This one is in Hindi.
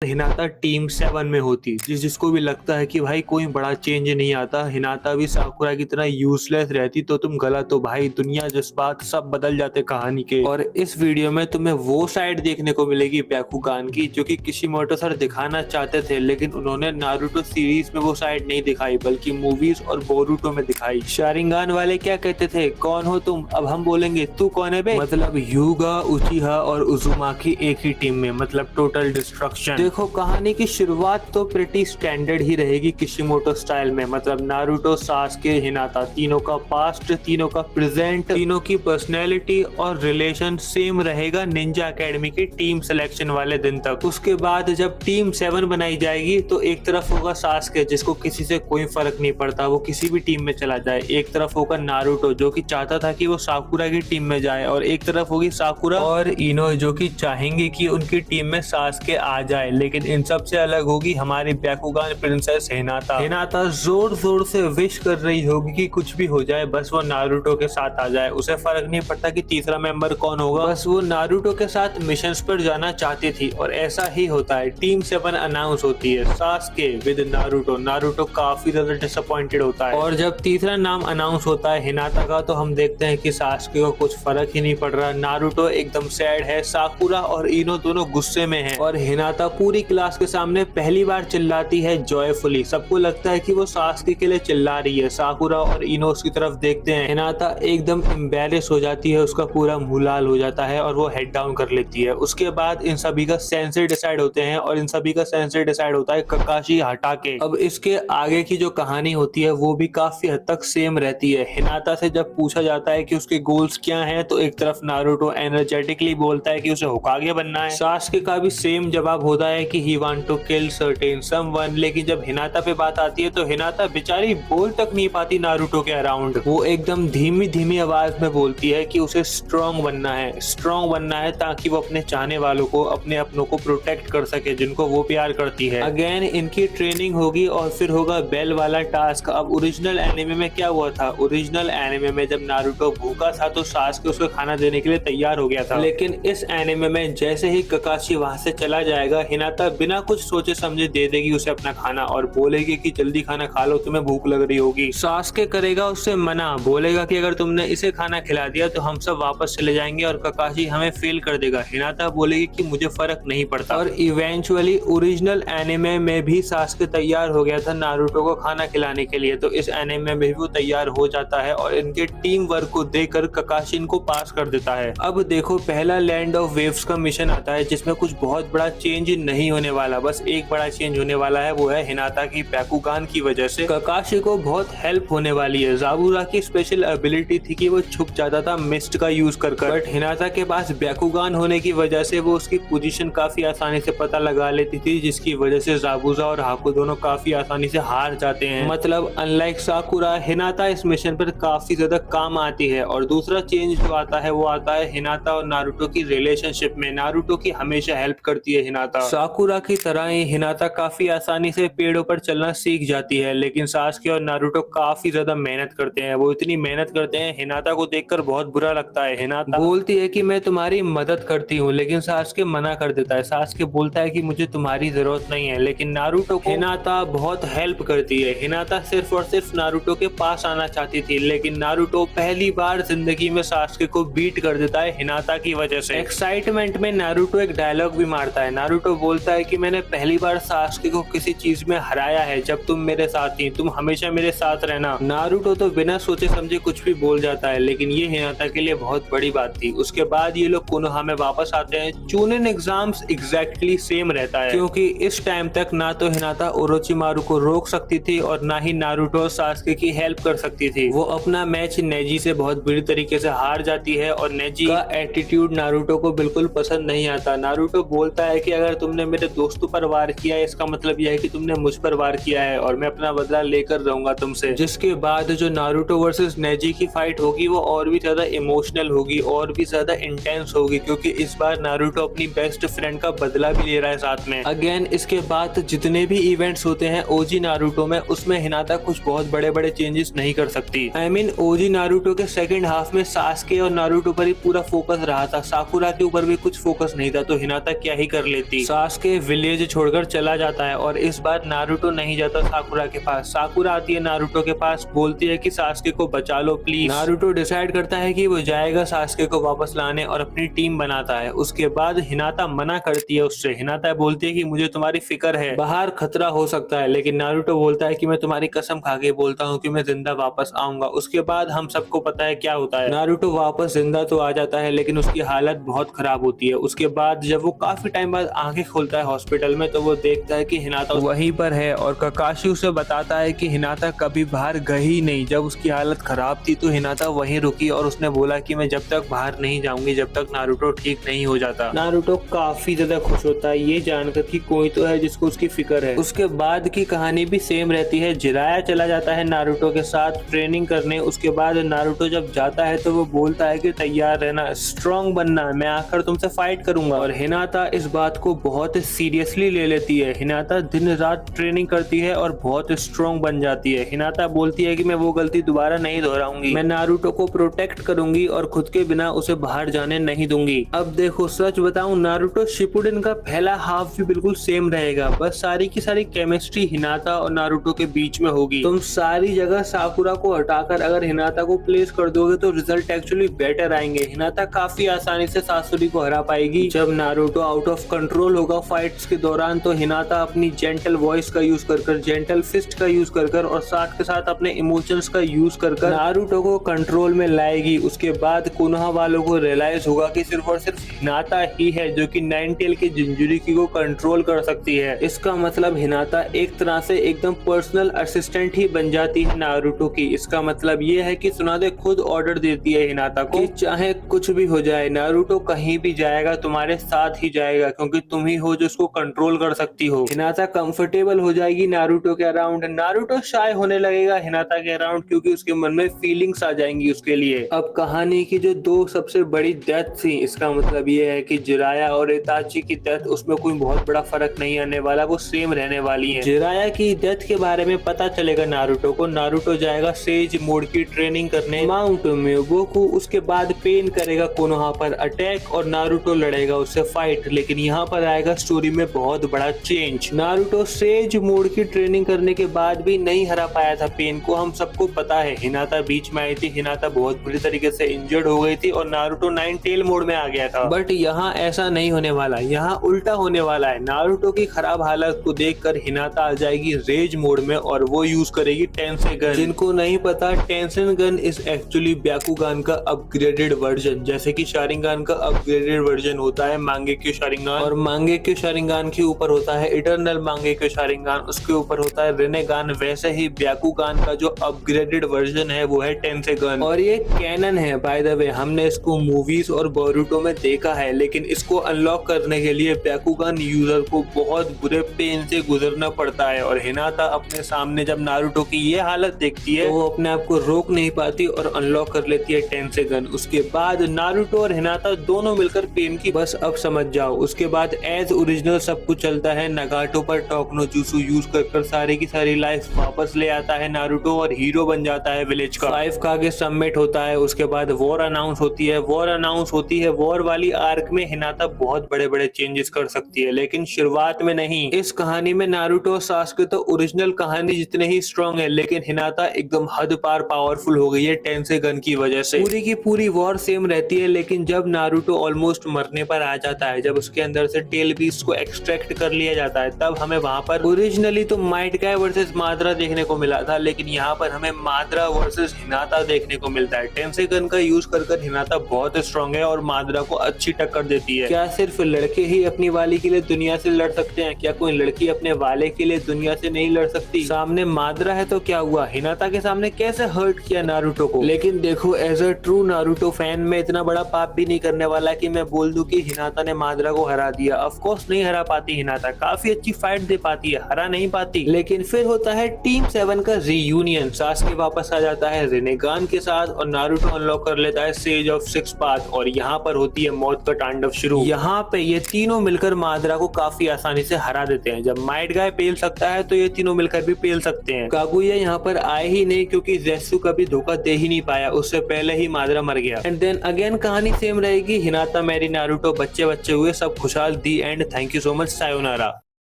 हिनाता टीम 7 में होती, जिसको भी लगता है कि भाई कोई बड़ा चेंज नहीं आता, हिनाता भी साकुरा की तरह यूजलेस रहती, तो तुम गलत हो भाई। दुनिया जज्बात सब बदल जाते कहानी के। और इस वीडियो में तुम्हें वो साइड देखने को मिलेगी ब्याकुगान की जो कि किशिमोटो सर दिखाना चाहते थे, लेकिन उन्होंने नारुतो सीरीज में वो साइड नहीं दिखाई बल्कि मूवीज और बोरुटो में दिखाई। शारिंगान वाले क्या कहते थे, कौन हो तुम? अब हम बोलेंगे तू कौन है बे। मतलब यूगा, उचिहा और उजुमाकी एक ही टीम में, मतलब टोटल डिस्ट्रक्शन। देखो कहानी की शुरुआत तो प्रिटी स्टैंडर्ड ही रहेगी किशिमोटो स्टाइल में, मतलब नारुतो, सास्के, हिनाता, तीनों का पास्ट, तीनों का प्रेजेंट, तीनों की पर्सनैलिटी और रिलेशन सेम रहेगा निंजा एकेडमी की टीम सिलेक्शन वाले दिन तक। उसके बाद जब टीम 7 बनाई जाएगी तो एक तरफ होगा सास्के जिसको किसी से कोई फर्क नहीं पड़ता, वो किसी भी टीम में चला जाए। एक तरफ होगा नारुतो जो कि चाहता था कि वो साकुरा की टीम में जाए, और एक तरफ होगी साकुरा और इनो जो कि चाहेंगे कि उनकी टीम में सास्के आ जाए। लेकिन इन सब से अलग होगी हमारी ब्याकुगान प्रिंसेस हिनाता। हिनाता जोर जोर से विश कर रही होगी कि कुछ भी हो जाए बस वो नारुतो के साथ आ जाए, उसे फर्क नहीं पड़ता कि तीसरा मेंबर कौन होगा, बस वो नारुतो के साथ मिशंस पर जाना चाहती थी। और ऐसा ही होता है, टीम 7 अनाउंस होती है, सास्के विद नारुतो। नारुतो काफी ज्यादा डिसअपॉइंटेड होता है, और जब तीसरा नाम अनाउंस होता है हिनाता का तो हम देखते हैं कि सास्के को कुछ फर्क ही नहीं पड़ रहा। नारुतो एकदम सैड है, साकुरा और इनो दोनों गुस्से में हैं, और हिनाता पूरी क्लास के सामने पहली बार चिल्लाती है जॉयफुली। सबको लगता है कि वो सास्के के लिए चिल्ला रही है। साकुरा और इनो उसकी तरफ देखते हैं, हिनाता एकदम एम्बैरेस हो जाती है, उसका पूरा मुंह लाल हो जाता है और वो हेड डाउन कर लेती है। उसके बाद इन सभी का सेंसर डिसाइड होते हैं, और इन सभी का सेंसर डिसाइड होता है ककाशी हटाके। अब इसके आगे की जो कहानी होती है वो भी काफी हद तक सेम रहती है। हिनाता से जब पूछा जाता है कि उसके गोल्स क्या हैं तो एक तरफ नारुतो एनर्जेटिकली बोलता है कि उसे होकागे बनना है। सास्के का भी सेम जवाब होता है कि he want to kill certain someone. लेकिन जब हिनाता पे बात आती है तो हिनाता बेचारी बोल तक नहीं पाती नारुतो के अराउंड। वो एकदम धीमी धीमी आवाज में बोलती है कि उसे स्ट्रॉन्ग बनना है, स्ट्रॉन्ग बनना है ताकि वो अपने चाहने वालों को, अपने अपनों को प्रोटेक्ट कर सके जिनको वो प्यार करती है। अगेन इनकी ट्रेनिंग होगी और फिर होगा बेल वाला टास्क। अब ओरिजिनल एनिमे में क्या हुआ था, ओरिजिनल एनिमे में जब नारुतो भूखा था तो सास्के उसको खाना देने के लिए तैयार हो गया था, लेकिन इस एनिमे में जैसे ही ककाशी वहां से चला जाएगा हिनाता बिना कुछ सोचे समझे दे देगी उसे अपना खाना और बोलेगी कि जल्दी खाना खा लो, तुम्हें भूख लग रही होगी। सास्के करेगा उससे मना, बोलेगा कि अगर तुमने इसे खाना खिला दिया तो हम सब वापस चले जाएंगे और ककाशी हमें फेल कर देगा। हिनाता बोलेगी कि मुझे फर्क नहीं पड़ता, और इवेंचुअली ओरिजिनल एनिमे में भी सास्के तैयार हो गया था नारुतो को खाना खिलाने के लिए, तो इस एनिमे में भी वो तैयार हो जाता है और इनके टीम वर्क को देखकर ककाशी इनको पास कर देता है। अब देखो पहला लैंड ऑफ वेव्स का मिशन आता है जिसमें कुछ बहुत बड़ा चेंज नहीं होने वाला, बस एक बड़ा चेंज होने वाला है, वो है हिनाता की ब्याकुगान की वजह से ककाशी को बहुत हेल्प होने वाली है। जाबुरा की स्पेशल एबिलिटी थी कि वो छुप जाता था मिस्ट का यूज कर, बट हिनाता के पास ब्याकुगान होने की वजह से वो उसकी पोजीशन काफी आसानी से पता लगा लेती थी, जिसकी वजह से जाबुरा और हाकु दोनों काफी आसानी से हार जाते हैं। मतलब अनलाइक साकुरा, हिनाता इस मिशन पर काफी ज्यादा काम आती है। और दूसरा चेंज जो आता है वो आता है हिनाता और नारुतो की रिलेशनशिप में। नारुतो की हमेशा हेल्प करती है हिनाता, साकुरा की तरह ही हिनाता काफी आसानी से पेड़ों पर चलना सीख जाती है, लेकिन सास्के और नारुतो काफी ज्यादा मेहनत करते हैं। वो इतनी मेहनत करते हैं हिनाता को देखकर बहुत बुरा लगता है। हिनाता बोलती है कि मैं तुम्हारी मदद करती हूँ, लेकिन सास्के मना कर देता है। सास्के बोलता है कि मुझे तुम्हारी जरूरत नहीं है, लेकिन नारुतो को हिनाता बहुत हेल्प करती है। हिनाता सिर्फ और सिर्फ नारुतो के पास आना चाहती थी, लेकिन नारुतो पहली बार जिंदगी में सास्के को बीट कर देता है हिनाता की वजह से। एक्साइटमेंट में नारुतो एक डायलॉग भी मारता है। नारुतो बोलता है कि मैंने पहली बार सास्के को किसी चीज में हराया है जब तुम मेरे साथ थी, तुम हमेशा मेरे साथ रहना। नारुतो तो बिना सोचे समझे कुछ भी बोल जाता है, लेकिन ये हिनाता के लिए बहुत बड़ी बात थी। उसके बाद ये लोग कोनोहा में वापस आते हैं। चूनिन एग्जाम्स एग्जैक्टली सेम रहता है, क्योंकि इस टाइम तक ना तो हिनाता ओरोचिमारू को रोक सकती थी और ना ही नारुतो सास्के की हेल्प कर सकती थी। वो अपना मैच नेजी से बहुत बुरी तरीके से हार जाती है और नेजी का एटीट्यूड नारुतो को बिल्कुल पसंद नहीं आता। नारुतो बोलता है कि अगर तुमने मेरे दोस्तों पर वार किया है इसका मतलब यह है कि तुमने मुझ पर वार किया है और मैं अपना बदला लेकर रहूंगा तुमसे। जिसके बाद जो नारुतो वर्सेस नेजी की फाइट होगी वो और भी ज्यादा इमोशनल होगी और भी ज्यादा इंटेंस होगी, क्योंकि इस बार नारुतो अपनी बेस्ट फ्रेंड का बदला भी ले रहा है साथ में। अगेन इसके बाद जितने भी इवेंट्स होते हैं ओजी नारुतो में, उसमें हिनाता कुछ बहुत बड़े बड़े चेंजेस नहीं कर सकती। आई मीन ओजी नारुतो के सेकंड हाफ में सास्के और नारुतो पर ही पूरा फोकस रहा था, साकुरा के ऊपर भी कुछ फोकस नहीं था, तो हिनाता क्या ही कर लेती। सास्के विलेज छोड़कर चला जाता है और इस बार नारुतो नहीं जाता साकुरा के पास। साकुरा आती है नारुतो के पास, बोलती है कि सास्के को बचा लो प्लीज। नारुतो डिसाइड करता है कि वो जाएगा सास्के को वापस लाने और अपनी टीम बनाता है। उसके बाद हिनाता मना करती है उससे। हिनाता बोलती है कि मुझे तुम्हारी फिक्र है, बाहर खतरा हो सकता है, लेकिन नारुतो बोलता है कि मैं तुम्हारी कसम खा के बोलता हूँ कि मैं जिंदा वापस आऊंगा। उसके बाद हम सबको पता है क्या होता है, नारुतो वापस जिंदा तो आ जाता है लेकिन उसकी हालत बहुत खराब होती है। उसके बाद जब वो काफी टाइम बाद आंखें खोलता है हॉस्पिटल में, तो वो देखता है कि हिनाता वहीं पर है और काकाशी उसे बताता है कि हिनाता कभी बाहर गई नहीं। जब उसकी हालत खराब थी तो हिनाता वहीं रुकी और उसने बोला कि मैं जब तक बाहर नहीं जाऊंगी जब तक नारुतो ठीक नहीं हो जाता। नारुतो काफी ज्यादा खुश होता है ये जानकर कि कोई तो है जिसको उसकी फिक्र है। उसके बाद की कहानी भी सेम रहती है। जिराया चला जाता है नारुतो के साथ ट्रेनिंग करने। उसके बाद नारुतो जब जाता है तो वो बोलता है कि तैयार रहना, स्ट्रांग बनना, मैं आकर तुमसे फाइट करूंगा। और हिनाता इस बात को बहुत सीरियसली ले लेती है। हिनाता दिन रात ट्रेनिंग करती है और बहुत स्ट्रांग बन जाती है। हिनाता बोलती है कि मैं वो गलती दोबारा नहीं दोहराऊंगी, मैं नारुतो को प्रोटेक्ट करूंगी और खुद के बिना उसे बाहर जाने नहीं दूंगी। अब देखो सच बताऊं, नारुतो शिपुडेन का पहला हाफ भी बिल्कुल सेम रहेगा, बस सारी की सारी केमिस्ट्री हिनाता और नारुतो के बीच में होगी। तुम सारी जगह साकुरा को हटाकर अगर हिनाता को प्लेस कर दोगे तो रिजल्ट एक्चुअली बेटर आएंगे। हिनाता काफी आसानी से सासुरी को हरा पाएगी। जब नारुतो आउट ऑफ कंट्रोल होगा फाइट्स के दौरान तो हिनाता अपनी जेंटल वॉइस का यूज कर जेंटल फिस्ट का यूज कर और साथ के साथ अपने इमोशंस का यूज कर नारुतो को कंट्रोल में लाएगी। उसके बाद कोनोहा वालों को रियलाइज होगा कि सिर्फ और सिर्फ हिनाता ही है जो कि नाइन टेल के जिंजुरिकी को कंट्रोल कर सकती है। इसका मतलब हिनाता एक तरह से एकदम पर्सनल असिस्टेंट ही बन जाती है नारुतो की। इसका मतलब ये है कि सुनादे खुद ऑर्डर देती है हिनाता को कि चाहे कुछ भी हो जाए, नारुतो कहीं भी जाएगा तुम्हारे साथ ही जाएगा क्योंकि तुम ही हो जो उसको कंट्रोल कर सकती हो। हिनाता कंफर्टेबल हो जाएगी नारुतो के अराउंड। नारुतो शाय होने लगेगा हिनाता के अराउंड क्योंकि उसके मन में फीलिंग्स आ जाएंगी उसके लिए। अब कहानी की जो दो सबसे बड़ी डेथ थी, इसका मतलब ये है कि जिराया और इताची की डेथ, उसमें कोई बहुत बड़ा फर्क नहीं आने वाला, वो सेम रहने वाली है। जिराया की डेथ के बारे में पता चलेगा नारुतो को। नारुतो जाएगा सेज मोड की ट्रेनिंग करने माउंट म्योबोकू। उसके बाद पेन करेगा कोनोहा पर अटैक और नारुतो लड़ेगा उससे फाइट। लेकिन यहाँ पर आएगा स्टोरी में बहुत बड़ा चेंज। नारुतो सेज मोड की ट्रेनिंग करने के बाद भी नहीं हरा पाया था पेन को, हम सबको पता है। हिनाता बीच में आई थी, हिनाता बहुत बुरी तरीके से इंजर्ड हो गई थी और नारुतो नाइन टेल मोड में आ गया था। बट यहाँ ऐसा नहीं होने वाला, यहाँ उल्टा होने वाला है। नारुतो की खराब हालत को देखकर हिनाता आ जाएगी रेज मोड में और वो यूज करेगी टेंसे गन। जिनको नहीं पता, टेंसेन गन इज एक्चुअली ब्याकुगान का अपग्रेडेड वर्जन। जैसे कि शारिंगान का अपग्रेडेड वर्जन होता है मांगेक्यो शारिंगान, और मांगेक्यो शारिंगान के ऊपर होता है इटर्नल मांगेक्यो शारिंगान, उसके ऊपर होता है रेनेगान। वैसे ही ब्याकुगान का जो अपग्रेडेड वर्जन है वो है टेंसे गन और ये कैनन है बाय द वे। हमने इसको मूवीज और बोरुटो में देखा है, लेकिन इसको अनलॉक करने के लिए ब्याकुगान यूजर को बहुत बुरे पेन से गुजरना पड़ता है। और हिनाता अपने सामने जब नारुतो की ये हालत देखती है तो वो अपने आप को रोक नहीं पाती और अनलॉक कर लेती है टेंसे गन। उसके बाद नारुतो और हिनाता दोनों मिलकर पेन की बस अब समझ जाओ। उसके बाद एज ओरिजिनल सब कुछ चलता है। नगाटो पर टोकनो जुसु यूज कर सारी की सारी लाइफ वापस ले आता है नारुतो और हीरो बन जाता है विलेज का। 5 का आगे सबमिट होता है। उसके बाद वॉर अनाउंस होती है। वॉर वाली आर्क में हिनाता बहुत बड़े बड़े चेंजेस कर सकती है, लेकिन शुरुआत में नहीं। इस कहानी में नारुतो और सास्के तो ओरिजिनल कहानी जितने ही स्ट्रॉन्ग है, लेकिन हिनाता एकदम हद पार पावरफुल हो गई है टेंसे गन की वजह से। पूरी की पूरी वॉर सेम रहती है, लेकिन जब नारुतो ऑलमोस्ट मरने पर आ जाता है, जब उसके अंदर से टेल बीस्ट को एक्सट्रैक्ट कर लिया जाता है, तब हमें वहां पर ओरिजिनली तो माइट गाय वर्सेस माद्रा देखने को मिला था, लेकिन यहाँ पर हमें माद्रा वर्सेस हिनाता देखने को मिलता है। टेंसे गन का यूज कर हिनाता बहुत स्ट्रॉन्ग है और माद्रा को अच्छी टक्कर देती है। क्या सिर्फ लड़के ही अपनी वाली के लिए दुनिया से लड़ सकते हैं? क्या कोई लड़की अपने वाले के लिए दुनिया से नहीं लड़ सकती? सामने माद्रा है तो क्या हुआ, हिनाता के सामने कैसे हर्ट किया नारुतो को। लेकिन देखो, as a true Naruto fan में इतना बड़ा पाप भी नहीं करने वाला कि मैं बोल दूं कि हिनाता ने माद्रा को हरा दिया। ऑफ कोर्स नहीं हरा पाती हिनाता, काफी अच्छी फाइट दे पाती है, हरा नहीं पाती। लेकिन फिर होता है टीम 7 का रीयूनियन। सास्के वापस आ जाता है रेनेगान के साथ और नारुतो अनलॉक कर लेता है सेज ऑफ सिक्स पाथ और यहाँ पर होती है मौत का तांडव शुरू। यहाँ पे ये तीनों मिलकर माद्रा को काफी आसानी से हरा देते हैं। जब माइट गाय पेल सकता है तो ये तीनों मिलकर भी पेल सकते हैं। कागुया यहाँ पर आए ही नहीं क्योंकि जेसु कभी धोखा दे ही नहीं पाया, उससे पहले ही माद्रा मर गया। एंड देन अगेन कहानी सेम रहेगी। हिनाता मैरी नारुतो बच्चे हुए, सब खुशहाल, the end. And thank you so much, sayonara.